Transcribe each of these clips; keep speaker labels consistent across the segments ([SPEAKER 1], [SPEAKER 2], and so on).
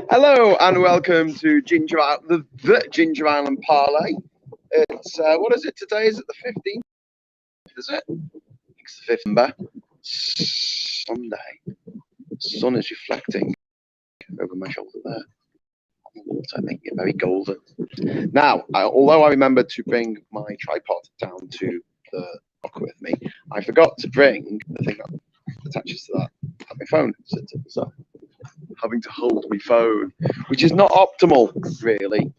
[SPEAKER 1] Hello and welcome to Jinja Island, the Jinja Island Parley. It's what is it today? Is it the 15th? Is it? I think it's the 5th November. Sunday. The sun is reflecting over my shoulder there. Water, making it very golden. Now, although I remembered to bring my tripod down to the dock with me, I forgot to bring the thing that attaches to that my phone. So having to hold my phone, which is not optimal, really.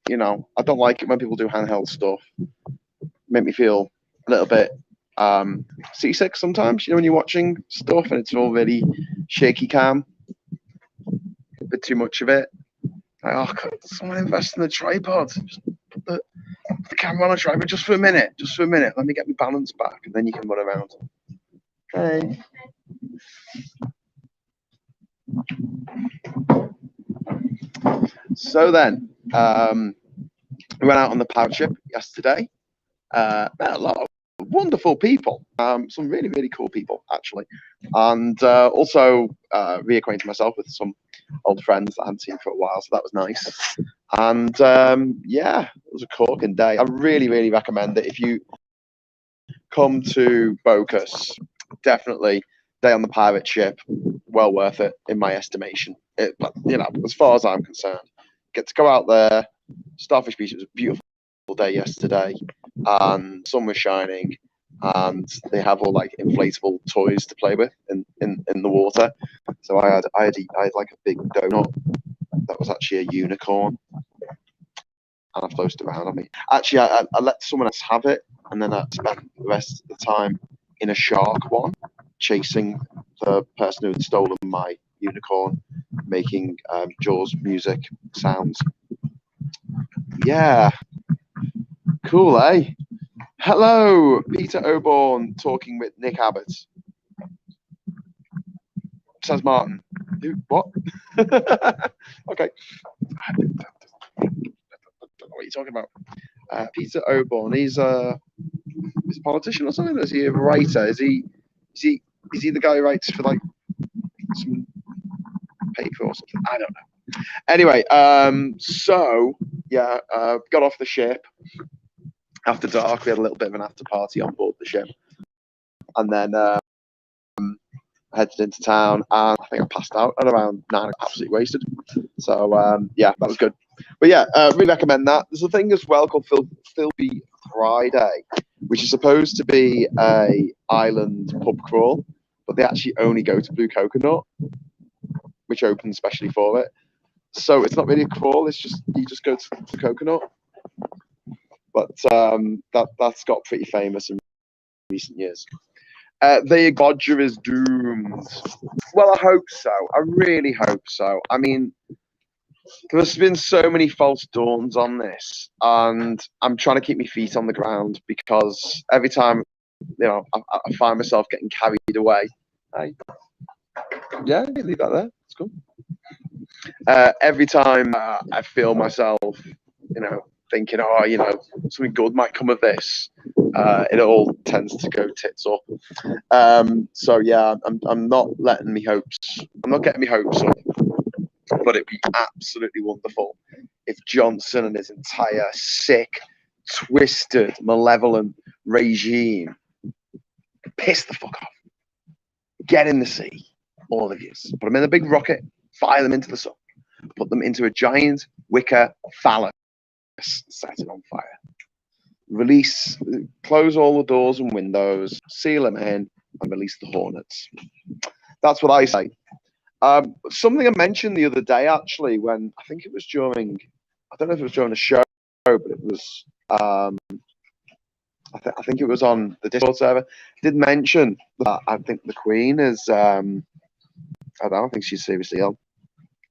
[SPEAKER 1] You know, I don't like it when people do handheld stuff. Make me feel a little bit seasick sometimes. You know, when you're watching stuff and it's all really shaky cam, a bit too much of it. Like, oh, God, someone invest in the tripod. Just put the camera on a tripod just for a minute. Just for a minute. Let me get my balance back, and then you can run around. Okay. So then, we went out on the pirate ship yesterday. Met a lot of wonderful people, some really, really cool people, actually. And also reacquainted myself with some old friends that I hadn't seen for a while, so that was nice. And yeah, it was a corking day. I really, really recommend it. If you come to Bocas, definitely day on the pirate ship, well worth it, in my estimation. You know, as far as I'm concerned. Get to go out there. Starfish Beach, it was a beautiful day yesterday, and sun was shining, and they have all like inflatable toys to play with in the water. So I had like a big donut that was actually a unicorn, and I floated around on me. Actually, I let someone else have it, and then I spent the rest of the time in a shark one, chasing the person who had stolen my unicorn, making Jaws music sounds. Yeah, cool, eh? Hello, Peter Oborn talking with Nick Abbott. Says Martin. Who? What? Okay. I don't know what you're talking about. Peter Oborn. He's a politician or something. Is he a writer? Is he the guy who writes for like some paper or something? I don't know. Anyway, so yeah, got off the ship after dark. We had a little bit of an after party on board the ship, and then headed into town, and I think I passed out at around 9, absolutely wasted. So yeah, that was good. But yeah, really recommend that. There's a thing as well called Filby Friday, which is supposed to be a island pub crawl, but they actually only go to Blue Coconut, which opens specially for it. So it's not really a crawl. It's just you just go to Blue Coconut. But that's got pretty famous in recent years. The Bodger is doomed. Well, I hope so. I really hope so. I mean, there's been so many false dawns on this, and I'm trying to keep my feet on the ground because every time, you know, I find myself getting carried away. Yeah, leave that there. It's cool. Every time I feel myself, you know, thinking, oh, you know, something good might come of this, it all tends to go tits up. So yeah, I'm not letting me hopes. I'm not getting me hopes up. But it'd be absolutely wonderful if Johnson and his entire sick, twisted, malevolent regime piss the fuck off. Get in the sea, all of you. Put them in a big rocket, fire them into the sun, put them into a giant wicker phallus, set it on fire. Release, close all the doors and windows, seal them in, and release the hornets. That's what I say. Something I mentioned the other day, actually, when I think it was during, I don't know if it was during a show, but it was, I think it was on the Discord server. I did mention that I think the Queen is, I don't think she's seriously ill.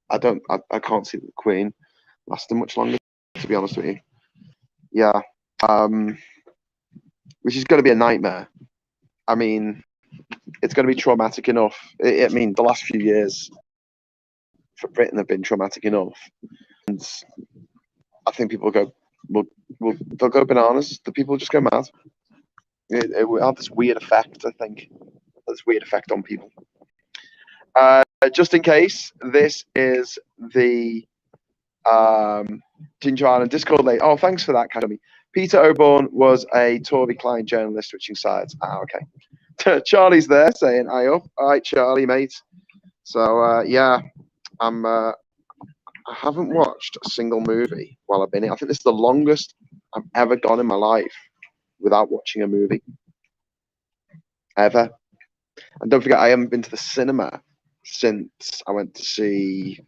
[SPEAKER 1] I can't see the Queen lasting much longer, to be honest with you. Yeah, which is going to be a nightmare. I mean, it's going to be traumatic enough. I mean, the last few years for Britain have been traumatic enough, and I think people they'll go bananas. The people just go mad. It will have this weird effect, I think, this weird effect on people. Just in case, this is the Jinja Island Discord late. Oh, thanks for that, Academy. Peter Oborn was a Tory Klein journalist switching sides. Okay. Charlie's there saying, "I up." All right, Charlie, mate. So yeah, I haven't watched a single movie while I've been here. I think this is the longest I've ever gone in my life without watching a movie. Ever. And don't forget, I haven't been to the cinema since I went to see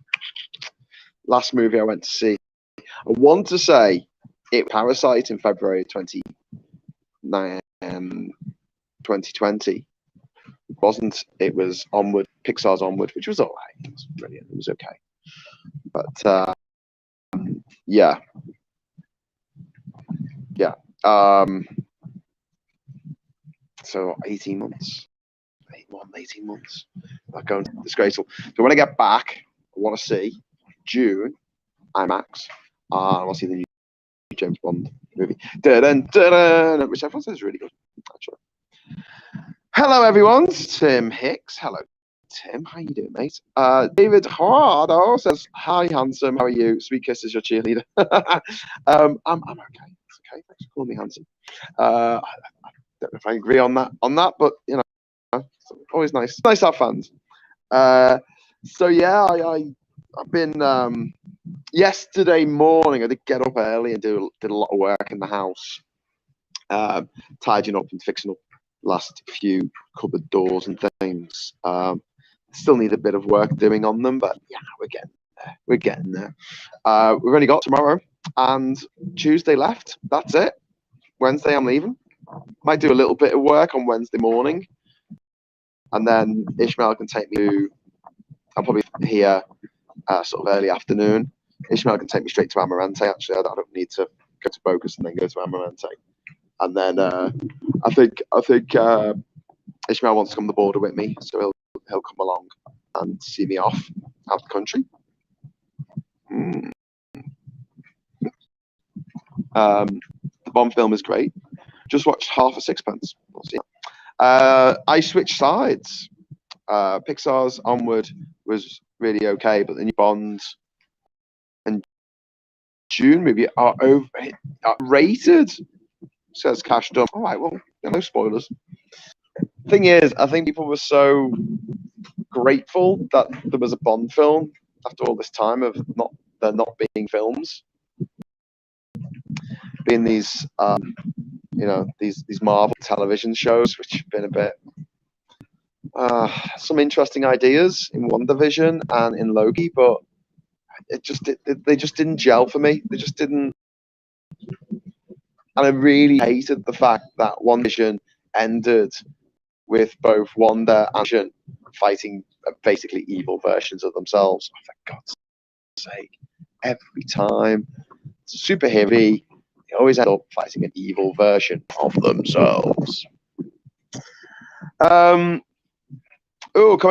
[SPEAKER 1] last movie I went to see. I want to say it Parasite in February 2020. It wasn't. It was Onward, Pixar's Onward, which was all right. It was brilliant. It was okay. But yeah. So 18 months. 18 months. Not going disgraceful. So when I get back, I want to see June IMAX. I want to see the new James Bond movie. Which I thought was really good, actually. Hello, everyone. Tim Hicks. Hello, Tim. How you doing, mate? David Hardo says, "Hi, handsome. How are you? Sweet kisses, your cheerleader." I'm okay. It's okay. Thanks for calling me handsome. I don't know if I agree on that, but you know, it's always nice. Nice to have fans. So yeah, I've been yesterday morning. I did get up early and did a lot of work in the house, tidying up and fixing up last few cupboard doors and things. Still need a bit of work doing on them, but yeah, we're getting there. We've only got tomorrow and Tuesday left. That's it. Wednesday I'm leaving. Might do a little bit of work on Wednesday morning, and then Ishmael can take me to. I'm probably here sort of early afternoon. Ishmael can take me straight to Amarante. Actually, I don't need to go to Bogus and then go to Amarante. And then I think Ishmael wants to come to the border with me, so he'll come along and see me off out the country. The Bond film is great. Just watched Half a Sixpence. We'll see. I switched sides. Pixar's Onward was really okay, but the new Bond and June movie are rated. Says Cash Dump. All right, well, no spoilers. Thing is, I think people were so grateful that there was a Bond film after all this time of there not being films, being these these Marvel television shows, which have been a bit some interesting ideas in WandaVision and in Loki, but they just didn't gel for me. They just didn't. And I really hated the fact that WandaVision ended with both Wanda and Vision fighting basically evil versions of themselves. Oh, for God's sake. Every time it's super heavy, they always end up fighting an evil version of themselves. Coming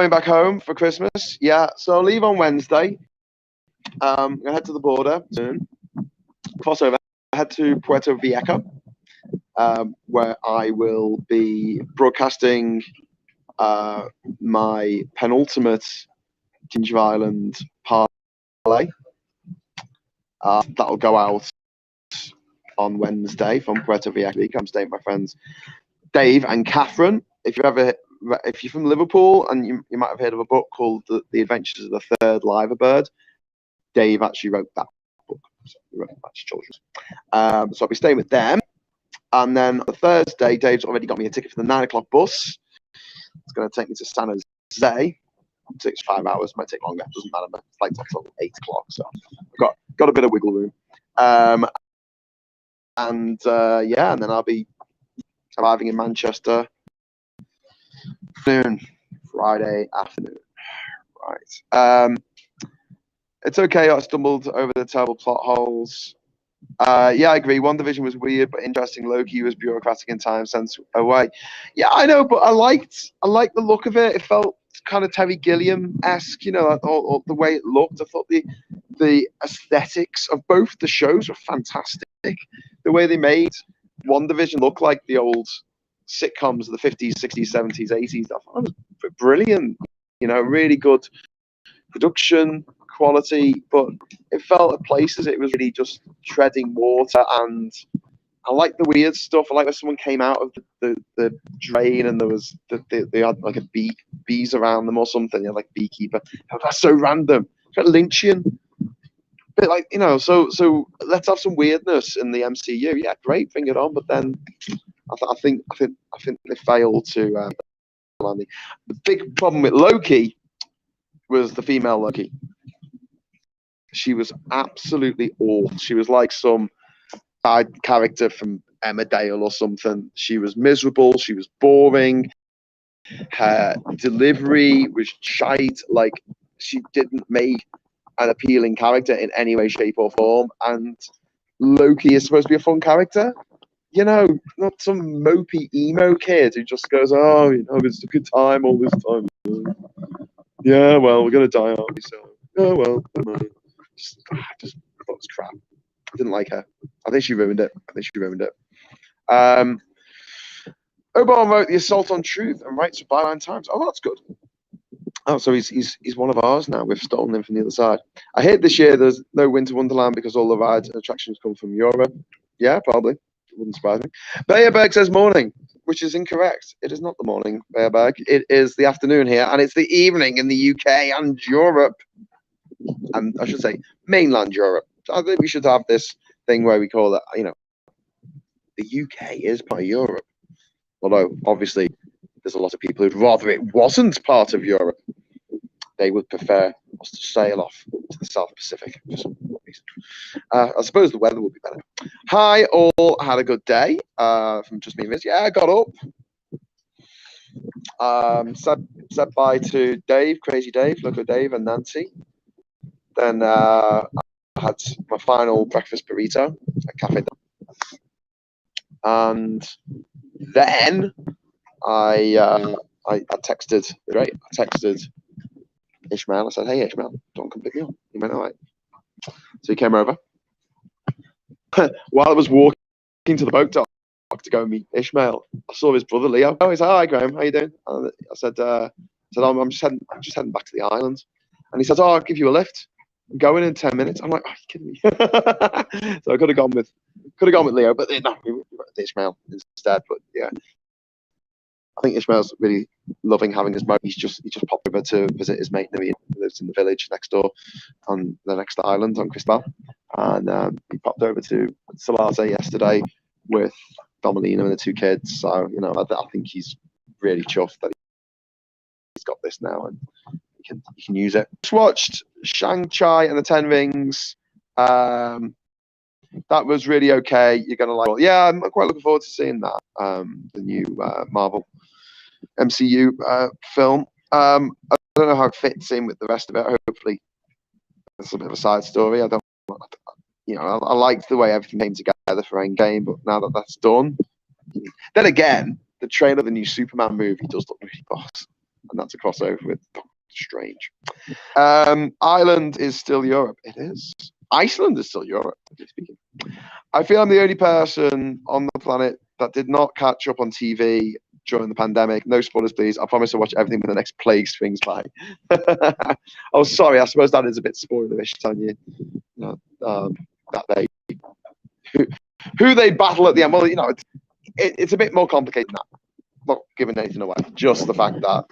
[SPEAKER 1] back home for Christmas. Yeah, so I'll leave on Wednesday. I'm going to head to the border soon. Cross over. Head to Puerto Viejo, where I will be broadcasting my penultimate Jinja Island Parley. That'll go out on Wednesday from Puerto Viejo. I'm staying with my friends Dave and Catherine. If you're from Liverpool and you might have heard of a book called The Adventures of the Third Liver Bird, Dave actually wrote that book. So he wrote that to children. So I'll be staying with them. And then on Thursday, Dave's already got me a ticket for the 9 o'clock bus. It's going to take me to San Jose. It takes 5 hours, might take longer, doesn't matter. It's like until 8 o'clock, so I've got a bit of wiggle room. And then I'll be arriving in Manchester Friday afternoon. Right. It's okay. I stumbled over the terrible plot holes. Yeah, I agree. WandaVision was weird but interesting. Loki was bureaucratic in time sense away. Yeah, I know, but I liked the look of it. It felt kind of Terry Gilliam-esque, or the way it looked. I thought the aesthetics of both the shows were fantastic. The way they made WandaVision look like the old sitcoms of the 50s, 60s, 70s, 80s. I thought it was brilliant. You know, really good production quality, but it felt at places it was really just treading water. And I like the weird stuff. I like when someone came out of the drain and there was they had like bees around them or something. You know, like beekeeper. That's so random. It's like Lynchian. Bit like, you know, so let's have some weirdness in the MCU. Yeah, great, bring it on. But then I think they failed to. The big problem with Loki was the female Loki. She was absolutely awful. She was like some side character from Emmerdale or something. She was miserable. She was boring. Her delivery was shite. Like, she didn't make an appealing character in any way, shape, or form. And Loki is supposed to be a fun character. You know, not some mopey emo kid who just goes, "Oh, you know, it's a good time all this time. Yeah, well, we're gonna die, aren't we? So, oh well, never mind." Just thought it was crap. I didn't like her. I think she ruined it. Oban wrote The Assault on Truth and writes for Byline Times. Oh, that's good. Oh, so he's one of ours now. We've stolen him from the other side. I hate this year there's no Winter Wonderland because all the rides and attractions come from Europe. Yeah, probably. It wouldn't surprise me. Bayerberg says morning, which is incorrect. It is not the morning, Bayerberg. It is the afternoon here, and it's the evening in the UK and Europe. And I should say mainland Europe. I think we should have this thing where we call it, you know, the UK is part of Europe. Although, obviously, there's a lot of people who'd rather it wasn't part of Europe. They would prefer us to sail off to the South Pacific. I suppose the weather would be better. Hi, all. Had a good day from Just Me and Viz. Yeah, I got up. Said bye to Dave, Crazy Dave, Loco Dave, and Nancy. Then I had my final breakfast burrito at Cafe. And then I texted, right? I texted Ishmael. I said, "Hey, Ishmael, don't come pick me up." He went, "All right." So he came over. While I was walking to the boat dock to go and meet Ishmael, I saw his brother Leo. Oh, he said, "Hi, Graham, how you doing?" And I said, I'm just heading back to the island." And he said, "Oh, I'll give you a lift. I'm going in 10 minutes." I'm like, "Oh, you kidding me?" So I could have gone with Leo, but no, we went with Ishmael instead. But yeah, I think Ishmael's really loving having his mate. He just popped over to visit his mate Naveen, who lives in the village next door on the next island on Crystal. And he popped over to Salate yesterday with Domelino and the two kids. So, you know, I think he's really chuffed that he's got this now and he can use it. Just watched Shang-Chi and the Ten Rings. That was really okay. You're gonna like it. Yeah, I'm quite looking forward to seeing that. The new Marvel MCU film. I don't know how it fits in with the rest of it. Hopefully, it's a bit of a side story. I don't, you know, I liked the way everything came together for Endgame, but now that that's done, then again, the trailer of the new Superman movie does look really boss, and that's a crossover with Doctor Strange. Ireland is still Europe. It is. Iceland is still Europe. Speaking. I feel I'm the only person on the planet that did not catch up on TV during the pandemic. No spoilers, please. I promise to watch everything when the next plague swings by. Oh, sorry. I suppose that is a bit spoilerish, telling you, that they who they battle at the end. Well, you know, it's a bit more complicated than that. Not giving anything away. Just the fact that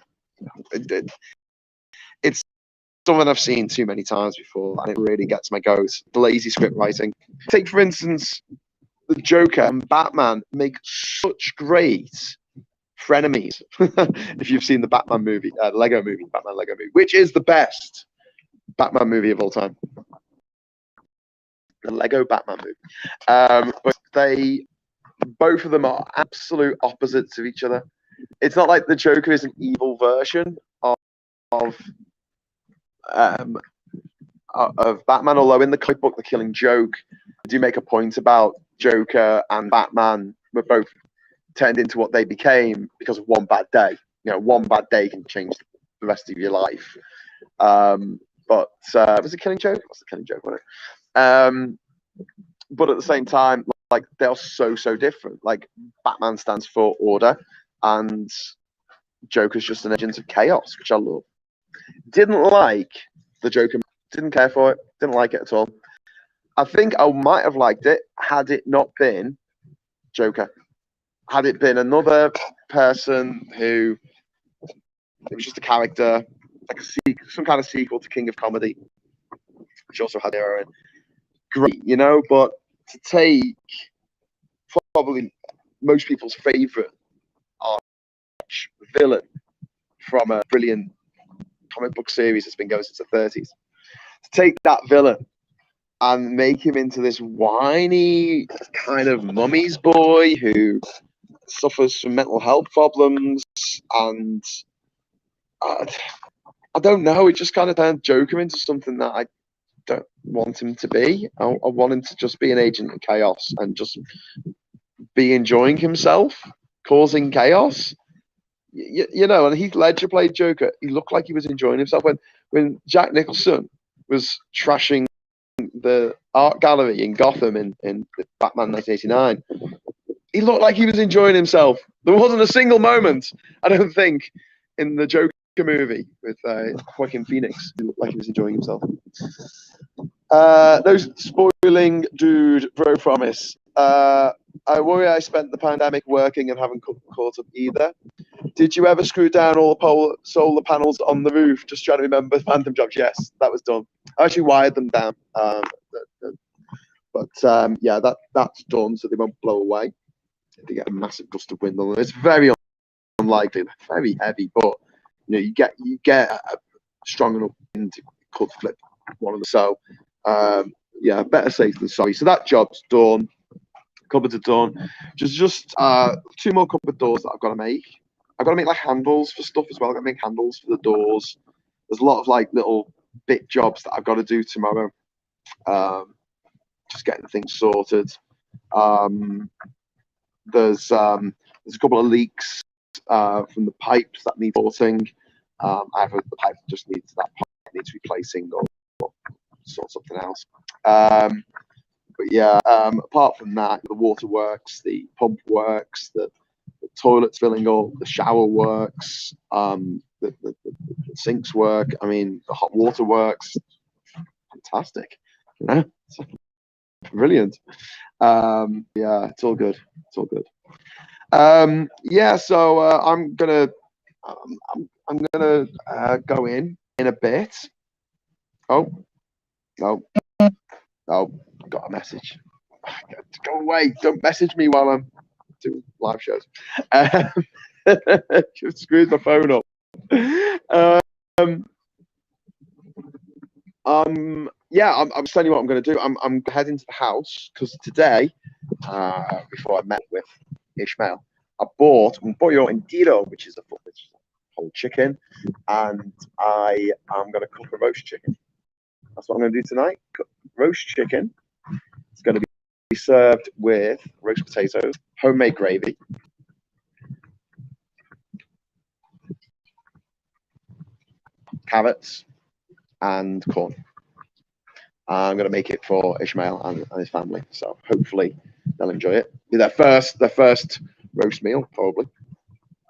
[SPEAKER 1] it's something I've seen too many times before, and it really gets my goat. The lazy script writing. Take, for instance, the Joker and Batman make such great frenemies. If you've seen the Batman movie, Lego movie, Batman Lego movie, which is the best Batman movie of all time. The Lego Batman movie. But both of them are absolute opposites of each other. It's not like the Joker is an evil version of Batman, although in the comic book The Killing Joke, I do make a point about Joker and Batman were both turned into what they became because of one bad day. You know, one bad day can change the rest of your life. But was it Killing Joke? What's The Killing Joke, wasn't it? But at the same time, like they are so different. Like Batman stands for order, and Joker's just an agent of chaos, which I love. Didn't like the Joker. Didn't care for it. Didn't like it at all. I think I might have liked it had it not been Joker. Had it been another person who it was just a character, like some kind of sequel to King of Comedy, which also had heroine. Great, you know, but to take probably most people's favourite arch villain from a brilliant comic book series that's been going since the 30s, to take that villain and make him into this whiny kind of mummy's boy who suffers from mental health problems, and I don't know, it just kind of turned Joker into something that I don't want him to be. I want him to just be an agent of chaos and just be enjoying himself, causing chaos. You know, and Heath Ledger played Joker. He looked like he was enjoying himself. When Jack Nicholson was trashing the art gallery in Gotham in Batman 1989, he looked like he was enjoying himself. There wasn't a single moment, I don't think, in the Joker movie with Joaquin Phoenix. He looked like he was enjoying himself. Those spoiling dude bro promise. I worry I spent the pandemic working and haven't caught up either. Did you ever screw down all the solar panels on the roof? Just trying to remember Phantom Jobs. Yes, that was done. I actually wired them down. Yeah, that's done, so they won't blow away. They get a massive gust of wind on them. It's very unlikely. They're very heavy, but you know, you get a strong enough wind to could flip one of them. So yeah, better safe than sorry. So that job's done. Cupboards are done. Just 2 more cupboard doors that I've got to make. I've got to make like handles for stuff as well. I've got to make handles for the doors. There's a lot of like little bit jobs that I've got to do tomorrow. Just getting things sorted. There's a couple of leaks from the pipes that need sorting. Either the pipe just needs replacing or sort something else. But yeah, apart from that, the water works, the pump works, the toilet's filling up, the shower works, the sinks work. I mean, the hot water works. Fantastic, you know, brilliant. Yeah, it's all good. It's all good. Yeah, so I'm gonna go in a bit. Oh, got a message. Go away! Don't message me while I'm doing live shows. Just screwed my phone up. Yeah, I'm telling you what I'm going to do. I'm heading to the house because today, before I met with Ishmael, I bought un pollo entero, which is a whole chicken, and I am going to cook a roast chicken. That's what I'm going to do tonight. Cook roast chicken. It's going to be served with roast potatoes, homemade gravy, carrots, and corn. I'm going to make it for Ishmael and his family, so hopefully they'll enjoy it. Be their first roast meal, probably.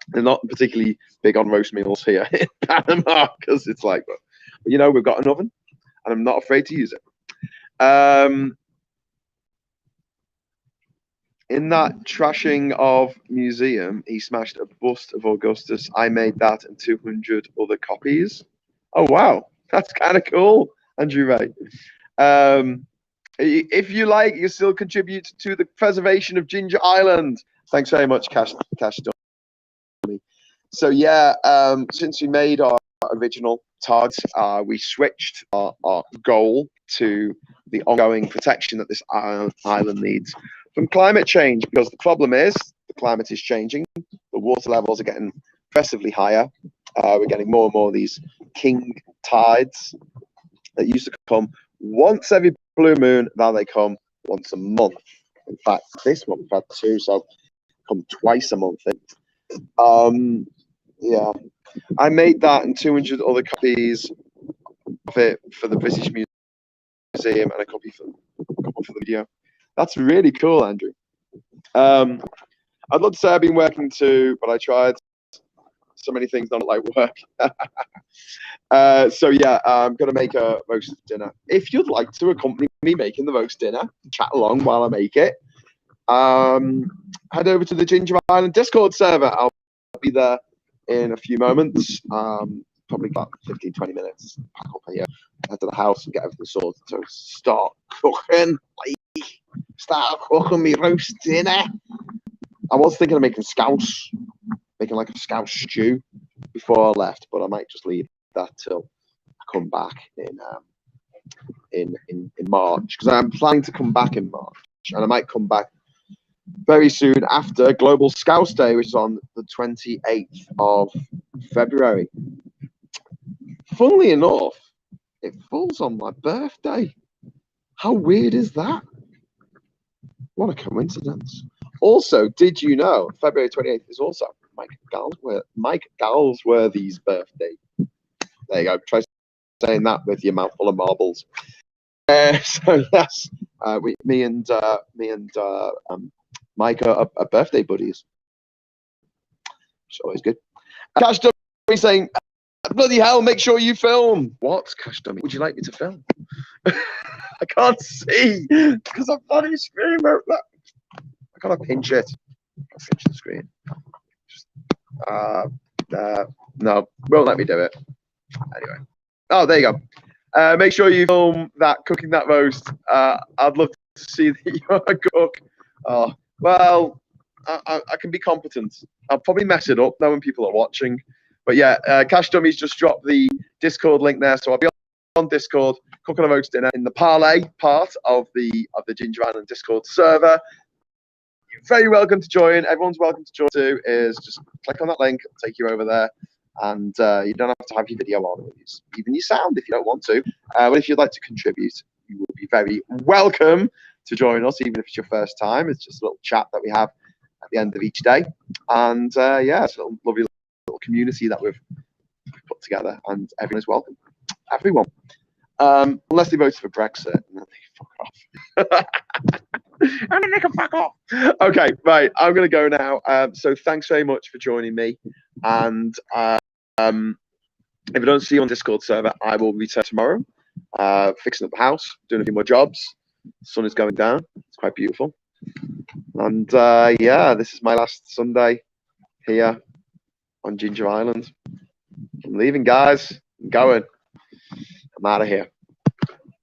[SPEAKER 1] They're not particularly big on roast meals here in Panama because it's like, but you know, we've got an oven, and I'm not afraid to use it. In that trashing of museum, he smashed a bust of Augustus. I made that and 200 other copies. Oh wow, that's kind of cool, Andrew Ray. If you like, you still contribute to the preservation of Jinja Island. Thanks very much, Cash. So yeah, since we made our original target, we switched our goal to the ongoing protection that this island needs from climate change, because the problem is the climate is changing. The water levels are getting progressively higher. We're getting more and more of these king tides that used to come once every blue moon. Now they come once a month. In fact, this month we've had 2, so come twice a month. Yeah, I made that and 200 other copies of it for the British Museum and a couple for the video. That's really cool, Andrew. I'd love to say I've been working too, but I tried so many things don't like work. So yeah, I'm gonna make a roast dinner. If you'd like to accompany me making the roast dinner, chat along while I make it, head over to the Jinja Island Discord server. I'll be there in a few moments. Probably about 15-20 minutes. Pack up here, head to the house and get everything sorted. So start cooking. Start cooking me roast dinner. I was thinking of making like a scouse stew before I left, but I might just leave that till I come back in March, because I'm planning to come back in March, and I might come back very soon after Global Scouse Day, which is on the 28th of February. Funnily enough, it falls on my birthday. How weird is that? What a coincidence. Also, did you know February 28th is also Mike Galsworthy's birthday? There you go. Try saying that with your mouth full of marbles. So yes, me and Mike are birthday buddies. It's always good. Cash Dummy saying, bloody hell, make sure you film. What, Cash Dummy? Would you like me to film? I can't see because I'm bloody screen. I gotta pinch it. I'll pinch the screen. No, won't let me do it. Anyway. Oh, there you go. Make sure you film that cooking that roast. I'd love to see that you're a cook. Oh, well, I can be competent. I'll probably mess it up knowing people are watching. But yeah, Cash Dummies just dropped the Discord link there, so I'll be on Discord cooking a roast dinner in the Parley part of the Jinja Island Discord server. You're very welcome to join. Everyone's welcome to join too. Is just click on that link, it'll take you over there. And you don't have to have your video on, or even your sound if you don't want to. But if you'd like to contribute, you will be very welcome to join us, even if it's your first time. It's just a little chat that we have at the end of each day. And yeah, it's a lovely little community that we've put together, and everyone is welcome. Everyone. Unless they voted for Brexit, and then they fuck off. And then they can fuck off. Okay, right. I'm going to go now. So thanks very much for joining me. And if I don't see you on Discord server, I will return tomorrow, fixing up the house, doing a few more jobs. The sun is going down. It's quite beautiful. And yeah, this is my last Sunday here on Jinja Island. I'm leaving, guys. I'm going. I'm out of here.